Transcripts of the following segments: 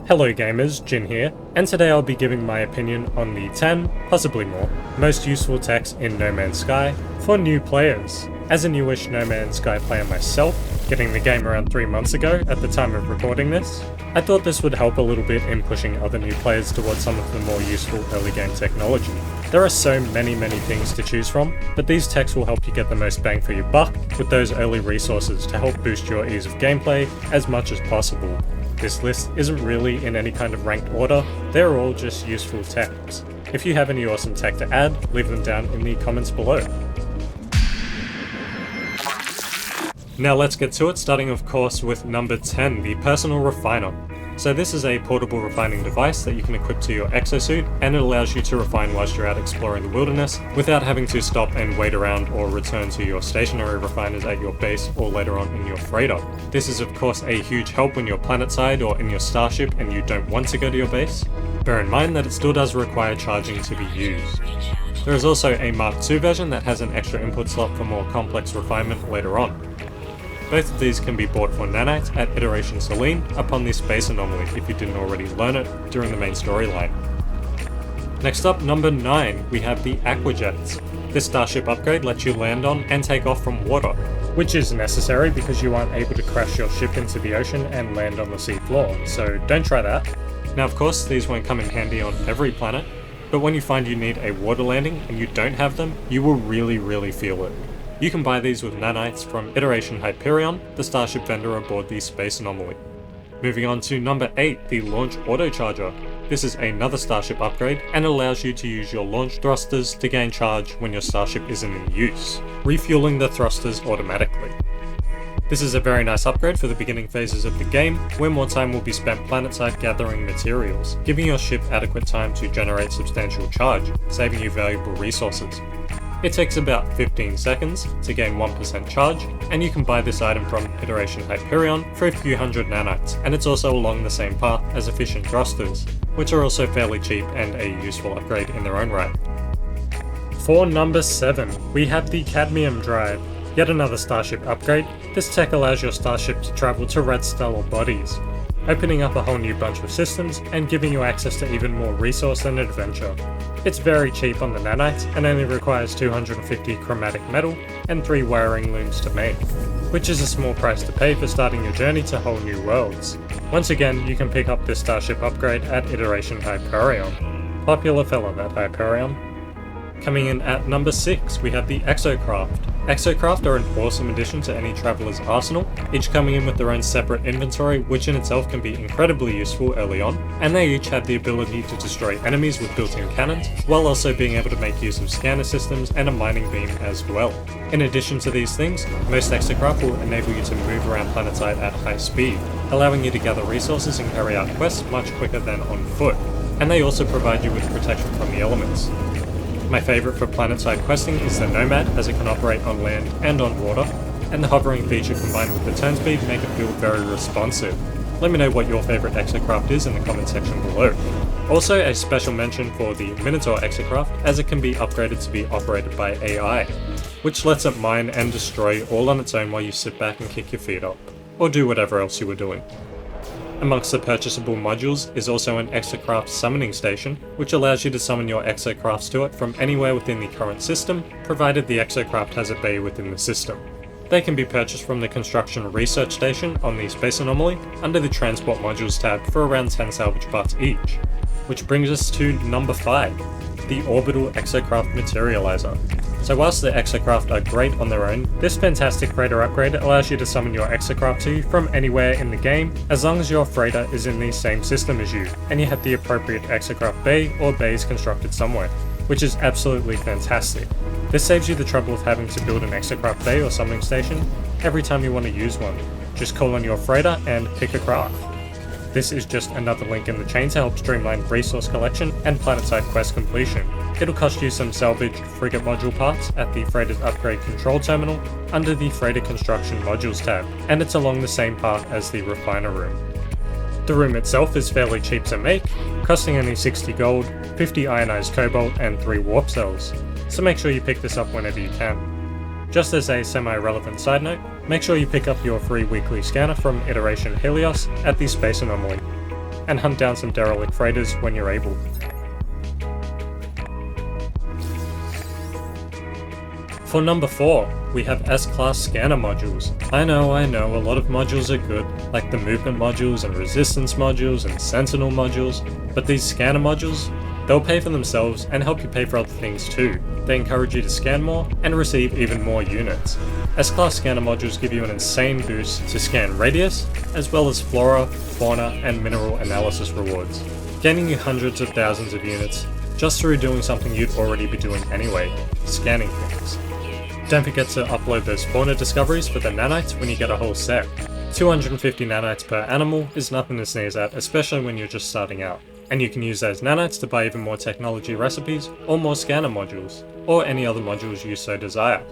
Hello gamers, Jin here, and today I'll be giving my opinion on the 10, possibly more, most useful techs in Nomanssky for new players. As a newish Nomanssky player myself, getting the game around 3 months ago at the time of recording this, I thought this would help a little bit in pushing other new players towards some of the more useful early game technology. There are so many things to choose from, but these techs will help you get the most bang for your buck with those early resources to help boost your ease of gameplay as much as possible. This list isn't really in any kind of ranked order, they're all just useful techs. If you have any awesome tech to add, leave them down in the comments below. Now let's get to it, starting of course with number 10, the Personal Refiner. So this is a portable refining device that you can equip to your Exosuit, and it allows you to refine whilst you're out exploring the wilderness without having to stop and wait around or return to your stationary refiners at your base or later on in your freighter. This is of course a huge help when you're Planetside or in your starship and you don't want to go to your base. Bear in mind that it still does require charging to be used. There is also a Mark II version that has an extra input slot for more complex refinement later on. Both of these can be bought for nanites at Iteration Selene upon the space anomaly if you didn't already learn it during the main storyline. Next up, number 9, we have the Aqua Jets. This starship upgrade lets you land on and take off from water, which is necessary because you aren't able to crash your ship into the ocean and land on the sea floor, so don't try that. Now of course these won't come in handy on every planet, but when you find you need a water landing and you don't have them, you will really feel it. You can buy these with nanites from Iteration Hyperion, the starship vendor aboard the Space Anomaly. Moving on to number 8, the Launch Autocharger. This is another starship upgrade and allows you to use your launch thrusters to gain charge when your starship isn't in use, refueling the thrusters automatically. This is a very nice upgrade for the beginning phases of the game, where more time will be spent Planetside gathering materials, giving your ship adequate time to generate substantial charge, saving you valuable resources. It takes about 15 seconds to gain 1% charge, and you can buy this item from Iteration Hyperion for a few hundred nanites, and it's also along the same path as efficient thrusters, which are also fairly cheap and a useful upgrade in their own right. For number 7, we have the Cadmium Drive. Yet another starship upgrade. This tech allows your starship to travel to red stellar bodies, opening up a whole new bunch of systems and giving you access to even more resource and adventure. It's very cheap on the nanites and only requires 250 chromatic metal and 3 wiring looms to make, which is a small price to pay for starting your journey to whole new worlds. Once again, you can pick up this starship upgrade at Iteration Hyperion. Popular fella, that Hyperion. Coming in at number 6, we have the Exocraft. Exocraft are an awesome addition to any traveller's arsenal, each coming in with their own separate inventory, which in itself can be incredibly useful early on, and they each have the ability to destroy enemies with built-in cannons, while also being able to make use of scanner systems and a mining beam as well. In addition to these things, most Exocraft will enable you to move around Planetside at high speed, allowing you to gather resources and carry out quests much quicker than on foot, and they also provide you with protection from the elements. My favourite for Planetside questing is the Nomad, as it can operate on land and on water, and the hovering feature combined with the turn speed make it feel very responsive. Let me know what your favourite Exocraft is in the comment section below. Also a special mention for the Minotaur Exocraft, as it can be upgraded to be operated by AI, which lets it mine and destroy all on its own while you sit back and kick your feet up, or do whatever else you were doing. Amongst the purchasable modules is also an Exocraft summoning station, which allows you to summon your Exocrafts to it from anywhere within the current system, provided the Exocraft has a bay within the system. They can be purchased from the Construction Research Station on the Space Anomaly under the Transport Modules tab for around 10 salvage parts each. Which brings us to number 5, the Orbital Exocraft Materializer. So whilst the Exocraft are great on their own, this fantastic freighter upgrade allows you to summon your Exocraft to you from anywhere in the game, as long as your freighter is in the same system as you, and you have the appropriate Exocraft bay or bays constructed somewhere, which is absolutely fantastic. This saves you the trouble of having to build an Exocraft bay or summoning station every time you want to use one. Just call on your freighter and pick a craft. This is just another link in the chain to help streamline resource collection and Planetside quest completion. It'll cost you some salvaged frigate module parts at the Freighter's Upgrade Control Terminal under the Freighter Construction Modules tab, and it's along the same path as the Refiner Room. The room itself is fairly cheap to make, costing only 60 gold, 50 ionized cobalt and 3 warp cells, so make sure you pick this up whenever you can. Just as a semi-relevant side note, make sure you pick up your free weekly scanner from Iteration Helios at the Space Anomaly. and hunt down some derelict freighters when you're able. For number 4, we have S-Class scanner modules. I know, a lot of modules are good, like the movement modules and resistance modules and sentinel modules, but these scanner modules, they'll pay for themselves and help you pay for other things too. They encourage you to scan more and receive even more units. S-Class scanner modules give you an insane boost to scan radius, as well as flora, fauna, and mineral analysis rewards, gaining you hundreds of thousands of units just through doing something you'd already be doing anyway, scanning things. Don't forget to upload those fauna discoveries for the nanites when you get a whole set. 250 nanites per animal is nothing to sneeze at, especially when you're just starting out. And you can use those nanites to buy even more technology recipes, or more scanner modules, or any other modules you so desire.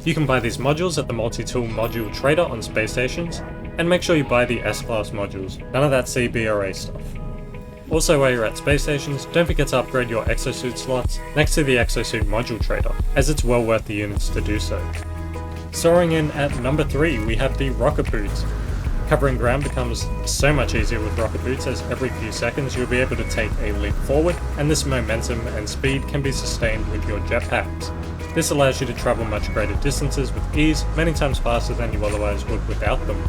You can buy these modules at the multi-tool module trader on space stations, and make sure you buy the S-Class modules, none of that CB or A stuff. Also, while you're at space stations, don't forget to upgrade your Exosuit slots next to the Exosuit module trader, as it's well worth the units to do so. Soaring in at number 3, we have the rocket boots. Covering ground becomes so much easier with rocket boots, as every few seconds you'll be able to take a leap forward, and this momentum and speed can be sustained with your jetpacks. This allows you to travel much greater distances with ease, many times faster than you otherwise would without them.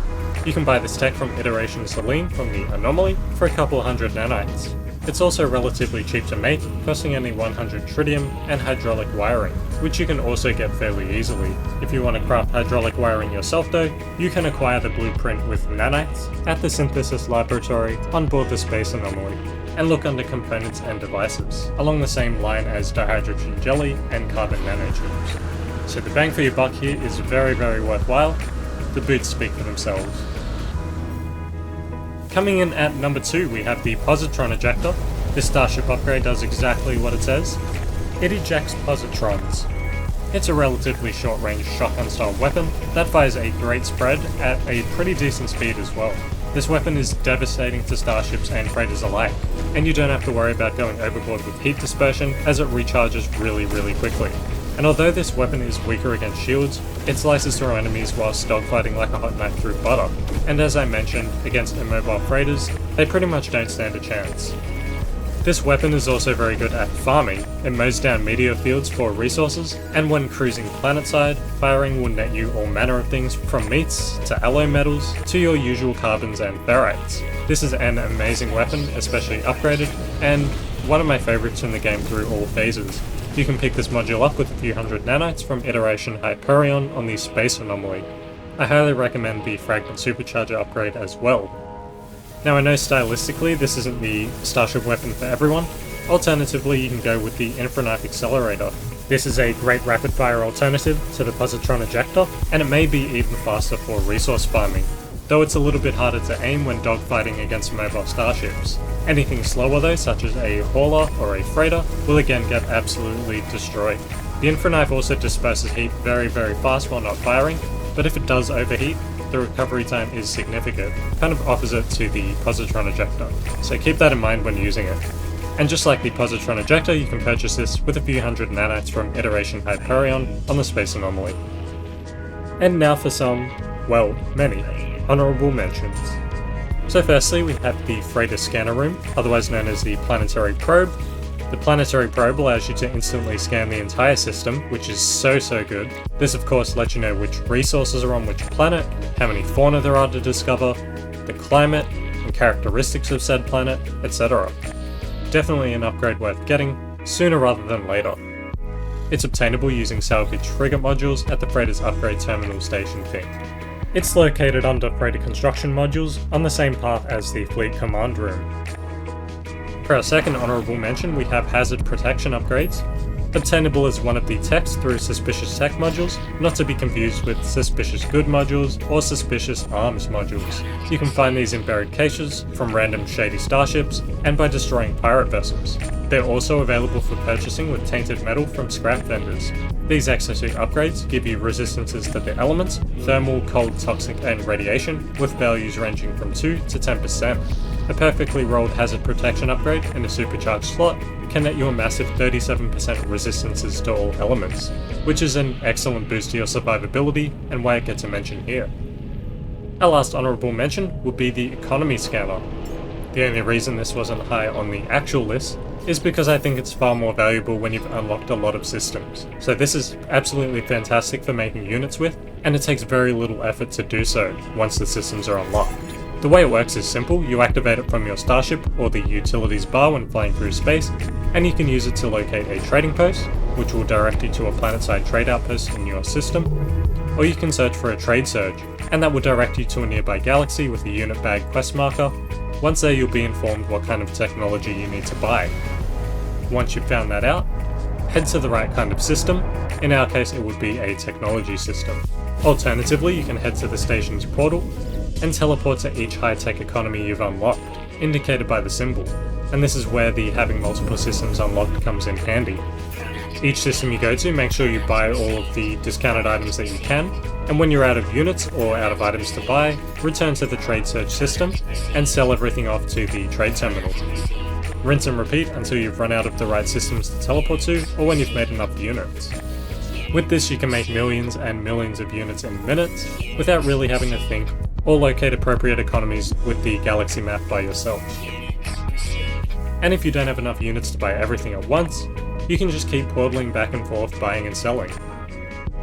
You can buy this tech from Iteration Selene from the Anomaly for a couple hundred nanites. It's also relatively cheap to make, costing only 100 tritium and hydraulic wiring, which you can also get fairly easily. If you want to craft hydraulic wiring yourself though, you can acquire the blueprint with nanites at the Synthesis Laboratory on board the Space Anomaly, and look under Components and Devices, along the same line as dihydrogen jelly and carbon nanotubes. So the bang for your buck here is very, very worthwhile. The boots speak for themselves. Coming in at number 2, we have the Positron Ejector. This starship upgrade does exactly what it says. It ejects positrons. It's a relatively short-range shotgun-style weapon that fires a great spread at a pretty decent speed as well. This weapon is devastating to starships and freighters alike, and you don't have to worry about going overboard with heat dispersion as it recharges really, really quickly. And although this weapon is weaker against shields, it slices through enemies whilst dogfighting like a hot knife through butter. And as I mentioned, against immobile freighters, they pretty much don't stand a chance. This weapon is also very good at farming. It mows down meteor fields for resources, and when cruising Planetside, firing will net you all manner of things from meats to alloy metals to your usual carbons and ferrites. This is an amazing weapon, especially upgraded, and one of my favourites in the game through all phases. You can pick this module up with a few hundred nanites from Iteration Hyperion on the Space Anomaly. I highly recommend the Fragment Supercharger upgrade as well. Now I know stylistically this isn't the starship weapon for everyone. Alternatively, you can go with the Infra Accelerator. This is a great rapid fire alternative to the Positron Ejector, and it may be even faster for resource farming, though it's a little bit harder to aim when dogfighting against mobile starships. Anything slower though, such as a hauler or a freighter, will again get absolutely destroyed. The Infra Knife also disperses heat very, very fast while not firing, but if it does overheat, the recovery time is significant, kind of opposite to the Positron Ejector, so keep that in mind when using it. And just like the Positron Ejector, you can purchase this with a few hundred nanites from Iteration Hyperion on the Space Anomaly. And now for some, well, many honourable mentions. So firstly, we have the Freighter Scanner Room, otherwise known as the Planetary Probe. The Planetary Probe allows you to instantly scan the entire system, which is so good. This of course lets you know which resources are on which planet, how many fauna there are to discover, the climate and characteristics of said planet, etc. Definitely an upgrade worth getting, sooner rather than later. It's obtainable using salvage frigate modules at the Freighter's Upgrade Terminal Station thing. It's located under Freighter Construction modules on the same path as the Fleet Command Room. For our second honourable mention, we have Hazard Protection upgrades, obtainable as one of the techs through Suspicious Tech modules, not to be confused with Suspicious Good modules or Suspicious Arms modules. You can find these in buried caches, from random shady starships, and by destroying pirate vessels. They're also available for purchasing with tainted metal from scrap vendors. These exosuit upgrades give you resistances to the elements, thermal, cold, toxic, and radiation, with values ranging from 2 to 10%. A perfectly rolled hazard protection upgrade in a supercharged slot can net you a massive 37% resistances to all elements, which is an excellent boost to your survivability and why it gets a mention here. Our last honourable mention would be the Economy Scanner. The only reason this wasn't high on the actual list is because I think it's far more valuable when you've unlocked a lot of systems. So this is absolutely fantastic for making units with, and it takes very little effort to do so once the systems are unlocked. The way it works is simple. You activate it from your starship or the utilities bar when flying through space, and you can use it to locate a trading post, which will direct you to a Planetside trade outpost in your system, or you can search for a trade surge, and that will direct you to a nearby galaxy with a unit bag quest marker. Once there, you'll be informed what kind of technology you need to buy. Once you've found that out, head to the right kind of system. In our case, it would be a technology system. Alternatively, you can head to the station's portal and teleport to each high-tech economy you've unlocked, indicated by the symbol, and this is where the having multiple systems unlocked comes in handy. Each system you go to, make sure you buy all of the discounted items that you can, and when you're out of units or out of items to buy, return to the trade search system and sell everything off to the trade terminal. Rinse and repeat until you've run out of the right systems to teleport to, or when you've made enough units. With this, you can make millions and millions of units in minutes without really having to think or locate appropriate economies with the galaxy map by yourself. And if you don't have enough units to buy everything at once, you can just keep portaling back and forth buying and selling.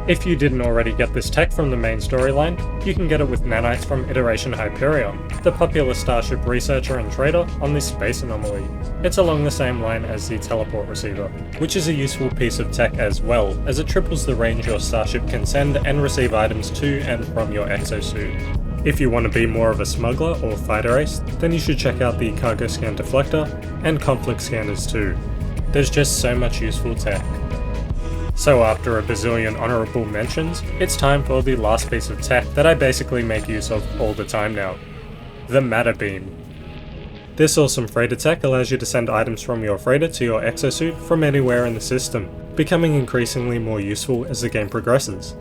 If you didn't already get this tech from the main storyline, you can get it with nanites from Iteration Hyperion, the popular starship researcher and trader on this space anomaly. It's along the same line as the teleport receiver, which is a useful piece of tech as well, as it triples the range your starship can send and receive items to and from your exosuit. If you want to be more of a smuggler or fighter ace, then you should check out the cargo scan deflector and conflict scanners too. There's just so much useful tech. So after a bazillion honourable mentions, it's time for the last piece of tech that I basically make use of all the time now. The matter beam. This awesome freighter tech allows you to send items from your freighter to your exosuit from anywhere in the system, becoming increasingly more useful as the game progresses.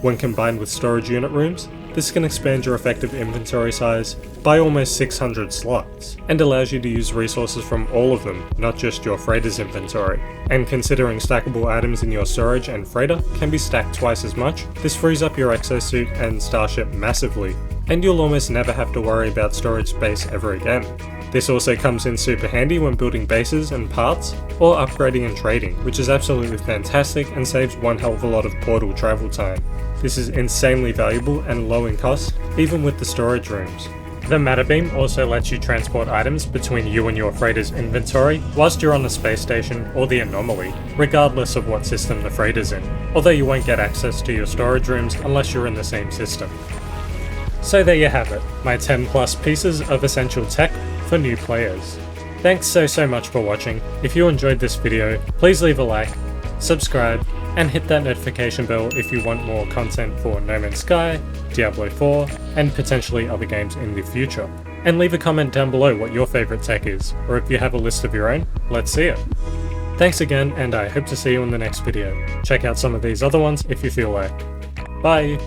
When combined with storage unit rooms, this can expand your effective inventory size by almost 600 slots, and allows you to use resources from all of them, not just your freighter's inventory. And considering stackable items in your storage and freighter can be stacked twice as much, this frees up your exosuit and starship massively, and you'll almost never have to worry about storage space ever again. This also comes in super handy when building bases and parts, or upgrading and trading, which is absolutely fantastic and saves one hell of a lot of portal travel time. This is insanely valuable and low in cost, even with the storage rooms. The matter beam also lets you transport items between you and your freighter's inventory whilst you're on the space station or the anomaly, regardless of what system the freighter's in, although you won't get access to your storage rooms unless you're in the same system. So there you have it, my 10 plus pieces of essential tech for new players. Thanks so much for watching. If you enjoyed this video, please leave a like, subscribe, and hit that notification bell if you want more content for Nomanssky, Diablo 4, and potentially other games in the future. And leave a comment down below what your favourite tech is, or if you have a list of your own, let's see it. Thanks again, and I hope to see you in the next video. Check out some of these other ones if you feel like. Bye!